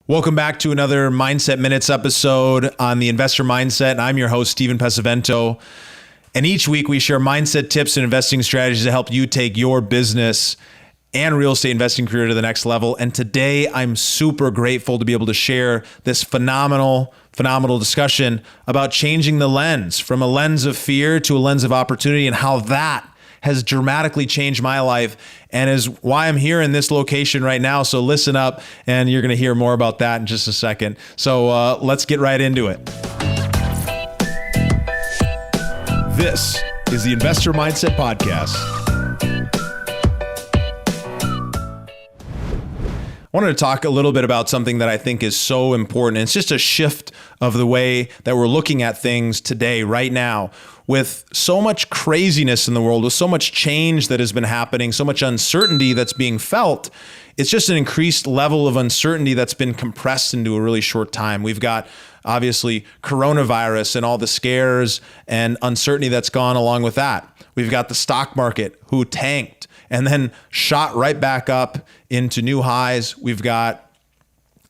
Welcome back to another Mindset Minutes episode on the Investor Mindset. And I'm your host, Stephen Pesavento. And each week we share mindset tips and investing strategies to help you take your business and real estate investing career to the next level. And today I'm super grateful to be able to share this phenomenal discussion about changing the lens from a lens of fear to a lens of opportunity, and how that has dramatically changed my life and is why I'm here in this location right now. So listen up, and you're going to hear more about that in just a second. So let's get right into it. This is the Investor Mindset Podcast. I wanted to talk a little bit about something that I think is so important. It's just a shift of the way that we're looking at things today, right now. With so much craziness in the world, with so much change that has been happening, so much uncertainty that's being felt, it's just an increased level of uncertainty that's been compressed into a really short time. We've got obviously coronavirus and all the scares and uncertainty that's gone along with that. We've got the stock market who tanked and then shot right back up into new highs. We've got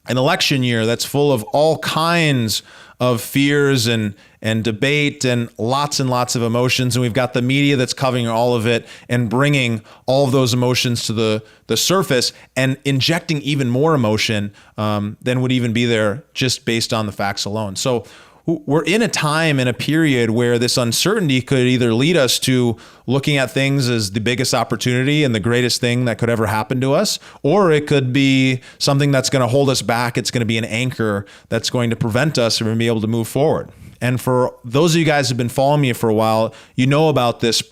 an election year that's full of all kinds of fears and debate and lots of emotions. And we've got the media that's covering all of it and bringing all of those emotions to the surface and injecting even more emotion than would even be there just based on the facts alone. So we're in a time and a period where this uncertainty could either lead us to looking at things as the biggest opportunity and the greatest thing that could ever happen to us, or it could be something that's going to hold us back. It's going to be an anchor that's going to prevent us from being able to move forward. And for those of you guys who've been following me for a while, you know about this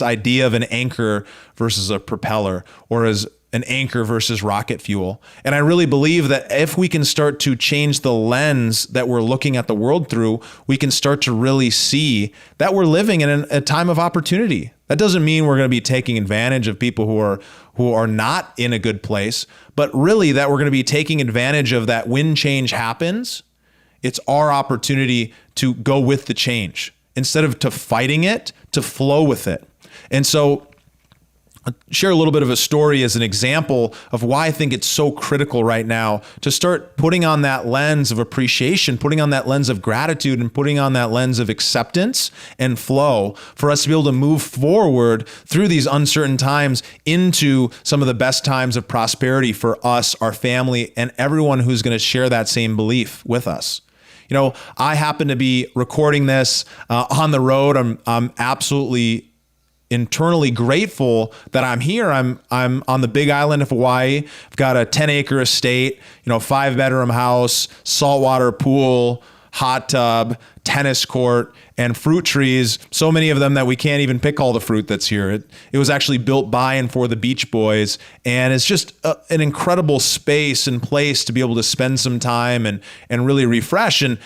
idea of an anchor versus a propeller, or as an anchor versus rocket fuel. And I really believe that if we can start to change the lens that we're looking at the world through, we can start to really see that we're living in a time of opportunity. That doesn't mean we're going to be taking advantage of people who are not in a good place, but really that we're going to be taking advantage of that when change happens. It's our opportunity to go with the change instead of to fighting it, to flow with it. And so I'll share a little bit of a story as an example of why I think it's so critical right now to start putting on that lens of appreciation, putting on that lens of gratitude, and putting on that lens of acceptance and flow for us to be able to move forward through these uncertain times into some of the best times of prosperity for us, our family, and everyone who's going to share that same belief with us. You know, I happen to be recording this on the road. I'm absolutely internally grateful that I'm here. I'm on the big island of Hawaii. I've got a 10-acre estate, 5-bedroom house, saltwater pool, hot tub, tennis court, and fruit trees. So many of them that we can't even pick all the fruit that's here. It was actually built by and for the Beach Boys. And it's just an incredible space and place to be able to spend some time and really refresh. And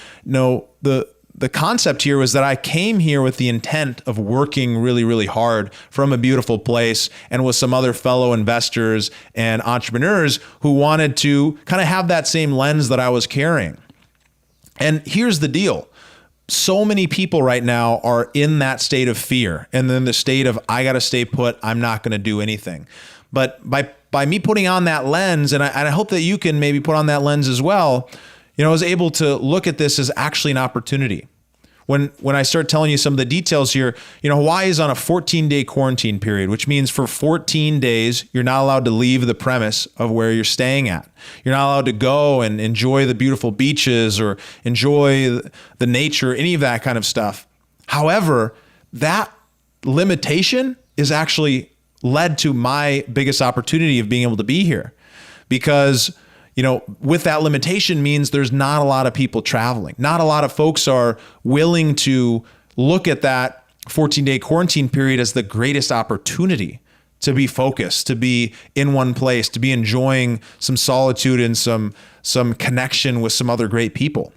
the concept here was that I came here with the intent of working really, really hard from a beautiful place and with some other fellow investors and entrepreneurs who wanted to kind of have that same lens that I was carrying. And here's the deal. So many people right now are in that state of fear and then the state of, I got to stay put, I'm not going to do anything. But by me putting on that lens, and I hope that you can maybe put on that lens as well, I was able to look at this as actually an opportunity. When I start telling you some of the details here, Hawaii is on a 14-day quarantine period, which means for 14 days, you're not allowed to leave the premise of where you're staying at. You're not allowed to go and enjoy the beautiful beaches or enjoy the nature, any of that kind of stuff. However, that limitation is actually led to my biggest opportunity of being able to be here, because with that limitation means there's not a lot of people traveling. Not a lot of folks are willing to look at that 14-day quarantine period as the greatest opportunity to be focused, to be in one place, to be enjoying some solitude and some connection with some other great people.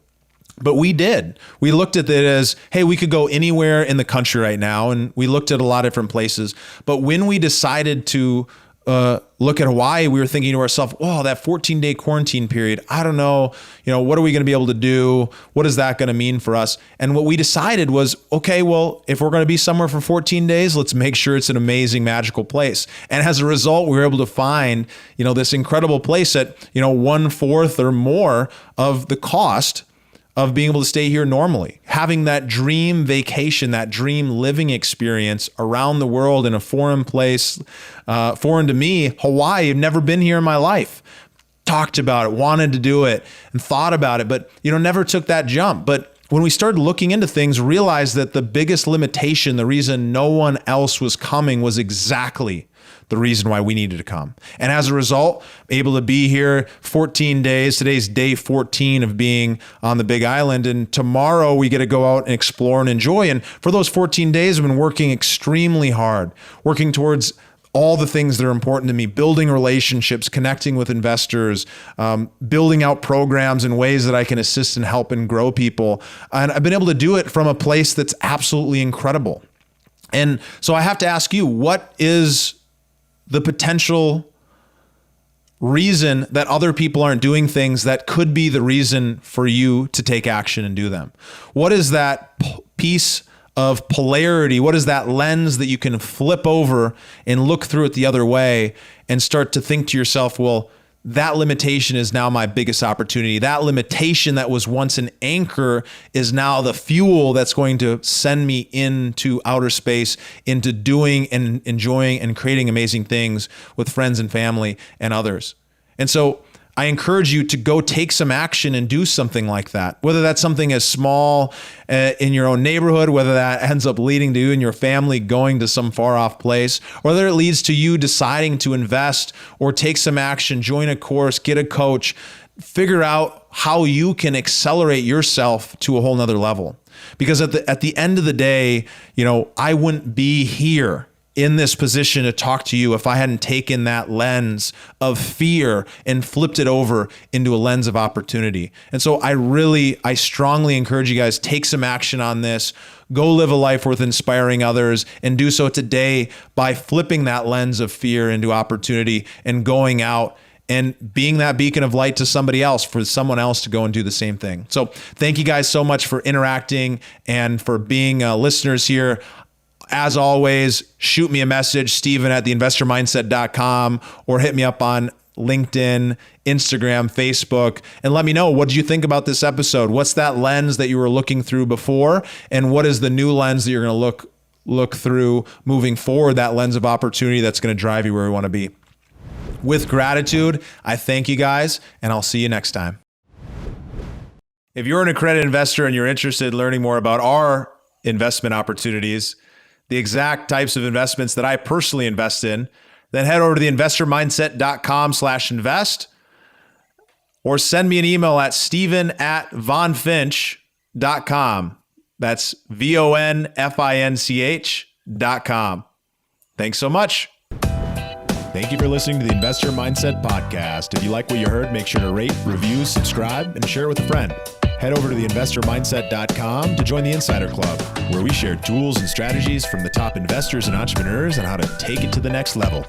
But we did. We looked at it as, hey, we could go anywhere in the country right now. And we looked at a lot of different places. But when we decided to look at Hawaii, we were thinking to ourselves, oh, that 14-day quarantine period, I don't know, what are we going to be able to do? What is that going to mean for us? And what we decided was, okay, well, if we're going to be somewhere for 14 days, let's make sure it's an amazing, magical place. And as a result, we were able to find, this incredible place at, 1/4 or more of the cost of being able to stay here normally, having that dream vacation, that dream living experience around the world in a foreign place, foreign to me, Hawaii. I've never been here in my life. Talked about it, wanted to do it, and thought about it, but never took that jump. But when we started looking into things, realized that the biggest limitation, the reason no one else was coming, was exactly the reason why we needed to come. And as a result, able to be here 14 days. Today's day 14 of being on the Big Island. And tomorrow we get to go out and explore and enjoy. And for those 14 days, I've been working extremely hard, working towards all the things that are important to me, building relationships, connecting with investors, building out programs in ways that I can assist and help and grow people. And I've been able to do it from a place that's absolutely incredible. And so I have to ask you, what is the potential reason that other people aren't doing things that could be the reason for you to take action and do them? What is that piece of polarity? What is that lens that you can flip over and look through it the other way and start to think to yourself, well, that limitation is now my biggest opportunity. That limitation that was once an anchor is now the fuel that's going to send me into outer space, into doing and enjoying and creating amazing things with friends and family and others. And so I encourage you to go take some action and do something like that, whether that's something as small in your own neighborhood, whether that ends up leading to you and your family going to some far off place, or whether it leads to you deciding to invest or take some action, join a course, get a coach, figure out how you can accelerate yourself to a whole nother level. Because at the end of the day, I wouldn't be here in this position to talk to you if I hadn't taken that lens of fear and flipped it over into a lens of opportunity. And so I strongly encourage you guys, take some action on this, go live a life worth inspiring others, and do so today by flipping that lens of fear into opportunity and going out and being that beacon of light to somebody else, for someone else to go and do the same thing. So thank you guys so much for interacting and for being listeners here. As always, shoot me a message, Steven@theinvestormindset.com, or hit me up on LinkedIn, Instagram, Facebook, and let me know, what did you think about this episode? What's that lens that you were looking through before? And what is the new lens that you're going to look through moving forward, that lens of opportunity that's going to drive you where we want to be? With gratitude, I thank you guys, and I'll see you next time. If you're an accredited investor and you're interested in learning more about our investment opportunities, the exact types of investments that I personally invest in, then head over to theinvestormindset.com/invest, or send me an email at steven@vonfinch.com. That's VONFINCH.com. Thanks so much. Thank you for listening to the Investor Mindset Podcast. If you like what you heard, make sure to rate, review, subscribe, and share it with a friend. Head over to theinvestormindset.com to join the Insider Club, where we share tools and strategies from the top investors and entrepreneurs on how to take it to the next level.